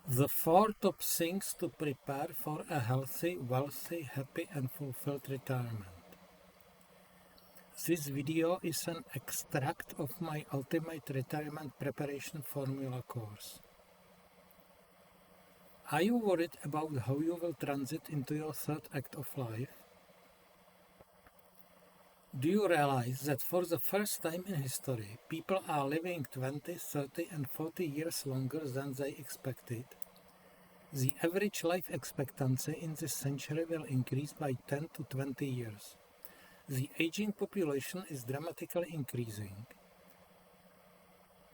The four top things to prepare for a healthy, wealthy, happy and fulfilled retirement. This video is an extract of my Ultimate Retirement Preparation Formula course. Are you worried about how you will transit into your third act of life? Do you realize that for the first time in history, people are living 20, 30 and 40 years longer than they expected? The average life expectancy in this century will increase by 10 to 20 years. The aging population is dramatically increasing,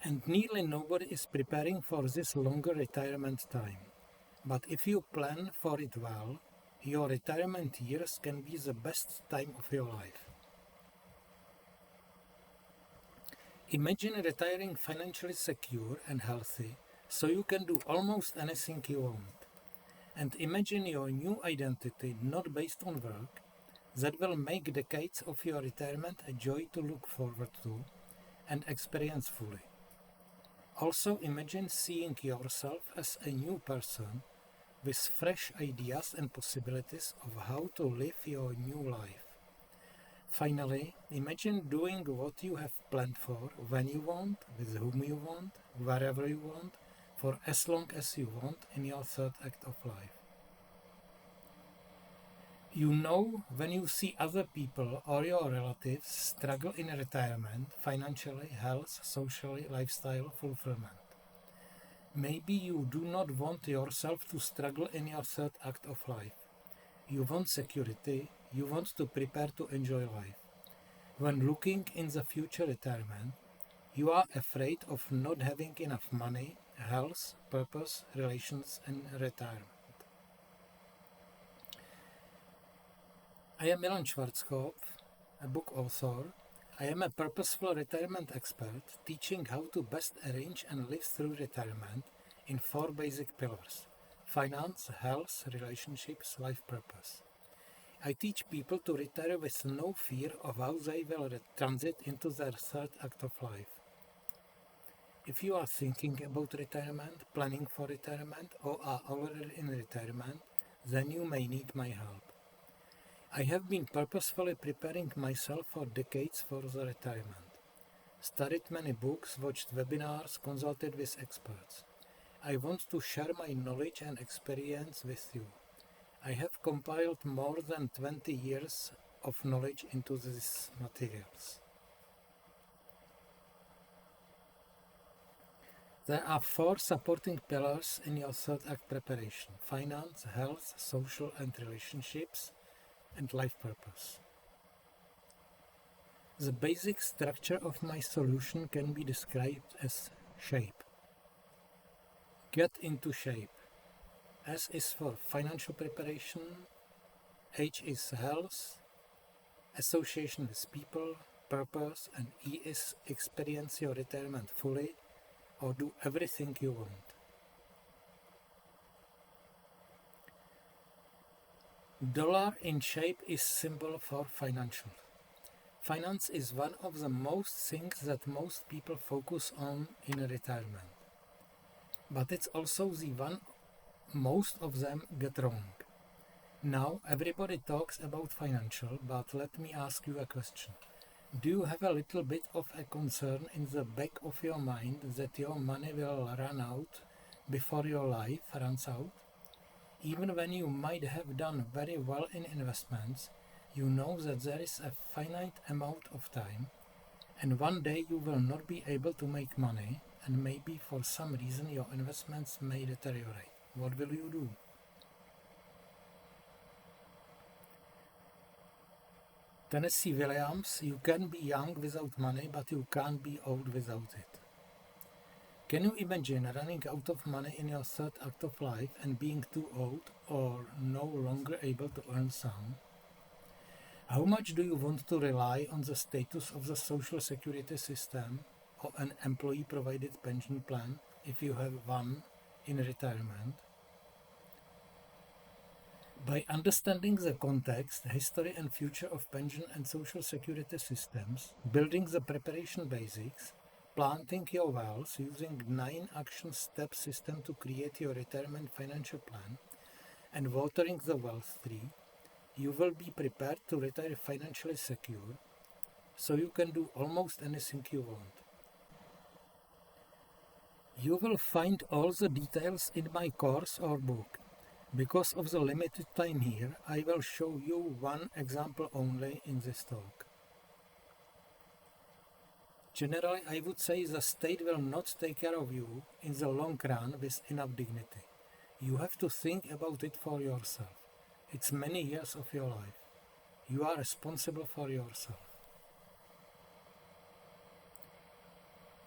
and nearly nobody is preparing for this longer retirement time. But if you plan for it well, your retirement years can be the best time of your life. Imagine retiring financially secure and healthy, so you can do almost anything you want. And imagine your new identity not based on work, that will make decades of your retirement a joy to look forward to and experience fully. Also imagine seeing yourself as a new person with fresh ideas and possibilities of how to live your new life. Finally, imagine doing what you have planned for, when you want, with whom you want, wherever you want, for as long as you want in your third act of life. You know, when you see other people or your relatives struggle in retirement, financially, health, socially, lifestyle, fulfillment. Maybe you do not want yourself to struggle in your third act of life. You want security, you want to prepare to enjoy life. When looking in the future retirement, you are afraid of not having enough money, health, purpose, relations and retirement. I am Milan Schwarzkopf, a book author. I am a purposeful retirement expert, teaching how to best arrange and live through retirement in 4 basic pillars: finance, health, relationships, life purpose. I teach people to retire with no fear of how they will transit into their third act of life. If you are thinking about retirement, planning for retirement, or are already in retirement, then you may need my help. I have been purposefully preparing myself for decades for the retirement. Studied many books, watched webinars, consulted with experts. I want to share my knowledge and experience with you. I have compiled more than 20 years of knowledge into these materials. There are 4 supporting pillars in your third act preparation: finance, health, social and relationships, and life purpose. The basic structure of my solution can be described as shape. Get into shape. S is for financial preparation, H is health, association with people, purpose, and E is experience your retirement fully or do everything you want. Dollar in shape is symbol for financial. Finance is one of the most things that most people focus on in retirement. But it's also the one most of them get wrong. Now everybody talks about financial, but let me ask you a question. Do you have a little bit of a concern in the back of your mind that your money will run out before your life runs out? Even when you might have done very well in investments, you know that there is a finite amount of time, and one day you will not be able to make money, and maybe for some reason your investments may deteriorate. What will you do? Tennessee Williams: you can be young without money, but you can't be old without it. Can you imagine running out of money in your third act of life and being too old or no longer able to earn some? How much do you want to rely on the status of the social security system or an employee-provided pension plan, if you have one, in retirement? By understanding the context, history and future of pension and social security systems, building the preparation basics, planting your wells using 9 action step system to create your retirement financial plan, and watering the wealth tree, you will be prepared to retire financially secure, so you can do almost anything you want. You will find all the details in my course or book. Because of the limited time here, I will show you one example only in this talk. Generally, I would say the state will not take care of you in the long run with enough dignity. You have to think about it for yourself. It's many years of your life. You are responsible for yourself.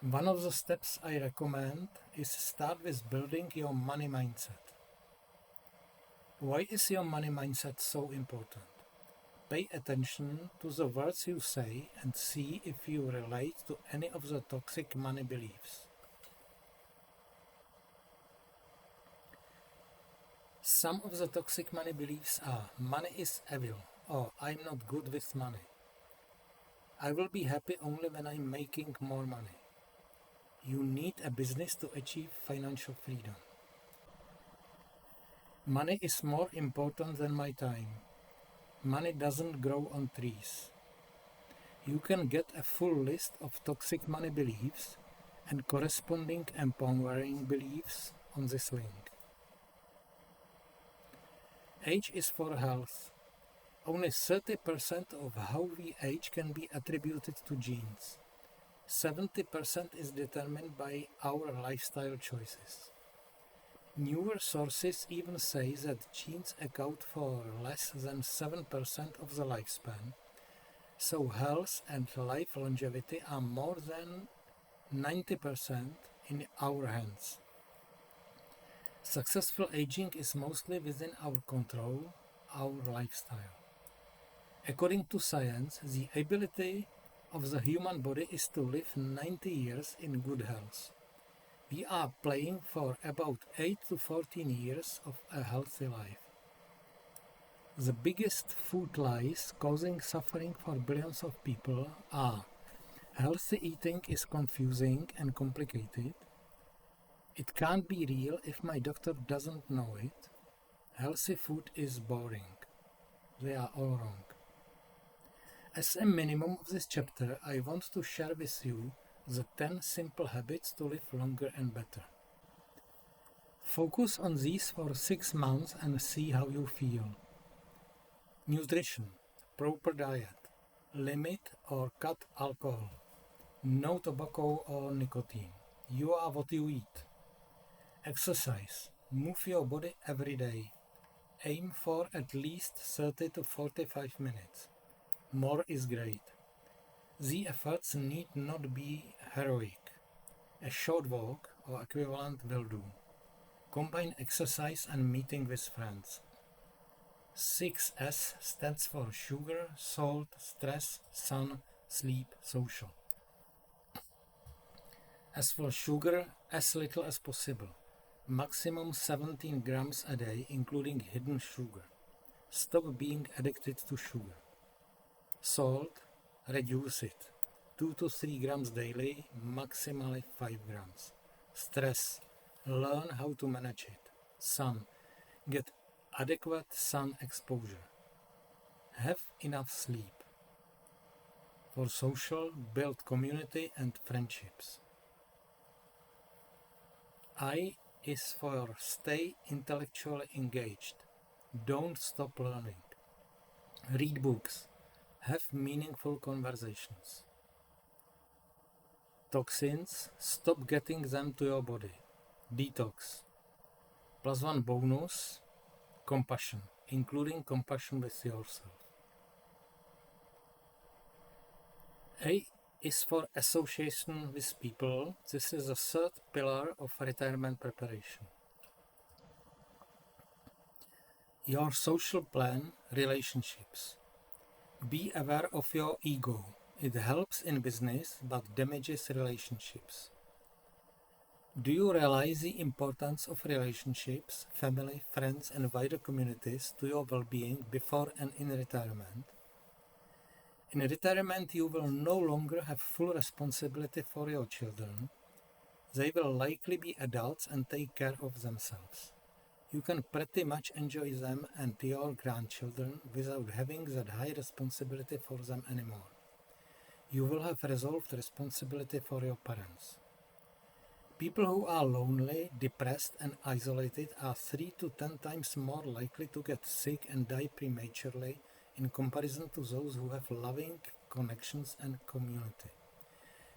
One of the steps I recommend is start with building your money mindset. Why is your money mindset so important? Pay attention to the words you say and see if you relate to any of the toxic money beliefs. Some of the toxic money beliefs are: money is evil, or I'm not good with money. I will be happy only when I'm making more money. You need a business to achieve financial freedom. Money is more important than my time. Money doesn't grow on trees. You can get a full list of toxic money beliefs and corresponding empowering beliefs on this link. Age is for health. Only 30% of how we age can be attributed to genes. 70% is determined by our lifestyle choices. Newer sources even say that genes account for less than 7% of the lifespan, so health and life longevity are more than 90% in our hands. Successful aging is mostly within our control, our lifestyle. According to science, the ability of the human body is to live 90 years in good health. We are playing for about 8 to 14 years of a healthy life. The biggest food lies causing suffering for billions of people are: healthy eating is confusing and complicated, it can't be real if my doctor doesn't know it, healthy food is boring. They are all wrong. As a minimum of this chapter, I want to share with you the 10 simple habits to live longer and better. Focus on these for 6 months and see how you feel. Nutrition, proper diet, limit or cut alcohol, no tobacco or nicotine. You are what you eat. Exercise, move your body every day. Aim for at least 30 to 45 minutes. More is great. The efforts need not be heroic. A short walk or equivalent will do. Combine exercise and meeting with friends. 6S stands for sugar, salt, stress, sun, sleep, social. As for sugar, as little as possible. Maximum 17 grams a day, including hidden sugar. Stop being addicted to sugar. Salt, reduce it. 2 to 3 grams daily, maximally 5 grams. Stress, learn how to manage it. Sun, get adequate sun exposure. Have enough sleep. For social, build community and friendships. I is for stay intellectually engaged. Don't stop learning. Read books. Have meaningful conversations. Toxins, stop getting them to your body. Detox. +1 bonus, compassion, including compassion with yourself. A is for association with people. This is the third pillar of retirement preparation. Your social plan, relationships. Be aware of your ego. It helps in business but damages relationships. Do you realize the importance of relationships, family, friends and wider communities to your well-being before and in retirement? In retirement, you will no longer have full responsibility for your children. They will likely be adults and take care of themselves. You can pretty much enjoy them and your grandchildren without having that high responsibility for them anymore. You will have resolved responsibility for your parents. People who are lonely, depressed and isolated are 3 to 10 times more likely to get sick and die prematurely in comparison to those who have loving connections and community.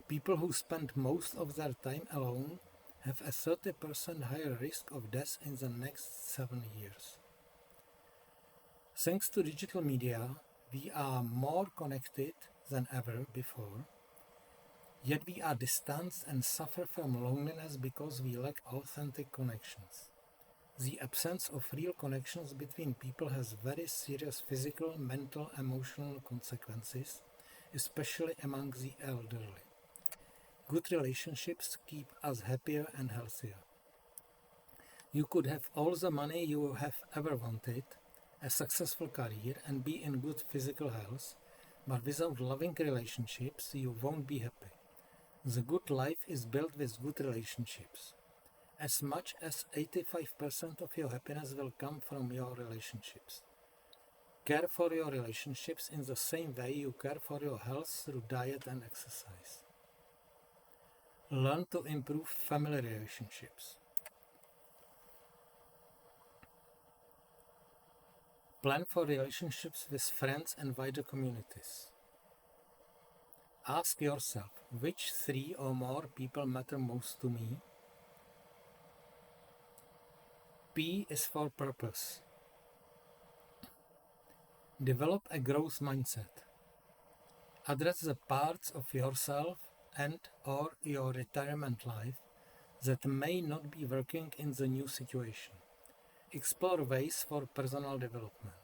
People who spend most of their time alone have a 30% higher risk of death in the next 7 years. Thanks to digital media, we are more connected than ever before, yet we are distanced and suffer from loneliness because we lack authentic connections. The absence of real connections between people has very serious physical, mental, emotional consequences, especially among the elderly. Good relationships keep us happier and healthier. You could have all the money you have ever wanted, a successful career, and be in good physical health, but without loving relationships, you won't be happy. The good life is built with good relationships. As much as 85% of your happiness will come from your relationships. Care for your relationships in the same way you care for your health through diet and exercise. Learn to improve family relationships. Plan for relationships with friends and wider communities. Ask yourself, which 3 or more people matter most to me? P is for purpose. Develop a growth mindset. Address the parts of yourself and or your retirement life that may not be working in the new situation. Explore ways for personal development.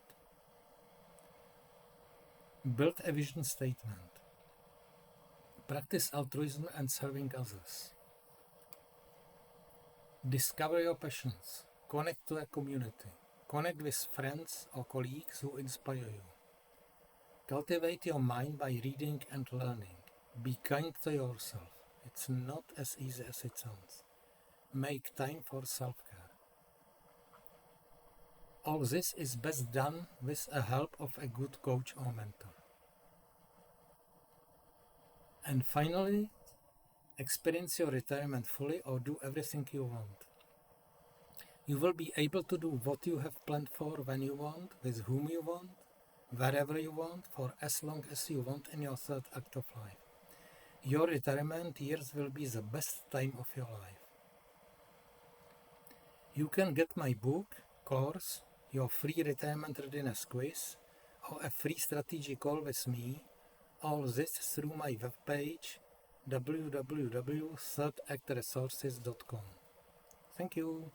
Build a vision statement. Practice altruism and serving others. Discover your passions. Connect to a community. Connect with friends or colleagues who inspire you. Cultivate your mind by reading and learning. Be kind to yourself. It's not as easy as it sounds. Make time for self-care. All this is best done with the help of a good coach or mentor. And finally, experience your retirement fully or do everything you want. You will be able to do what you have planned for when you want, with whom you want, wherever you want, for as long as you want in your third act of life. Your retirement years will be the best time of your life. You can get my book, course, your free retirement readiness quiz, or a free strategy call with me, all this through my webpage www.thirdactresources.com. Thank you.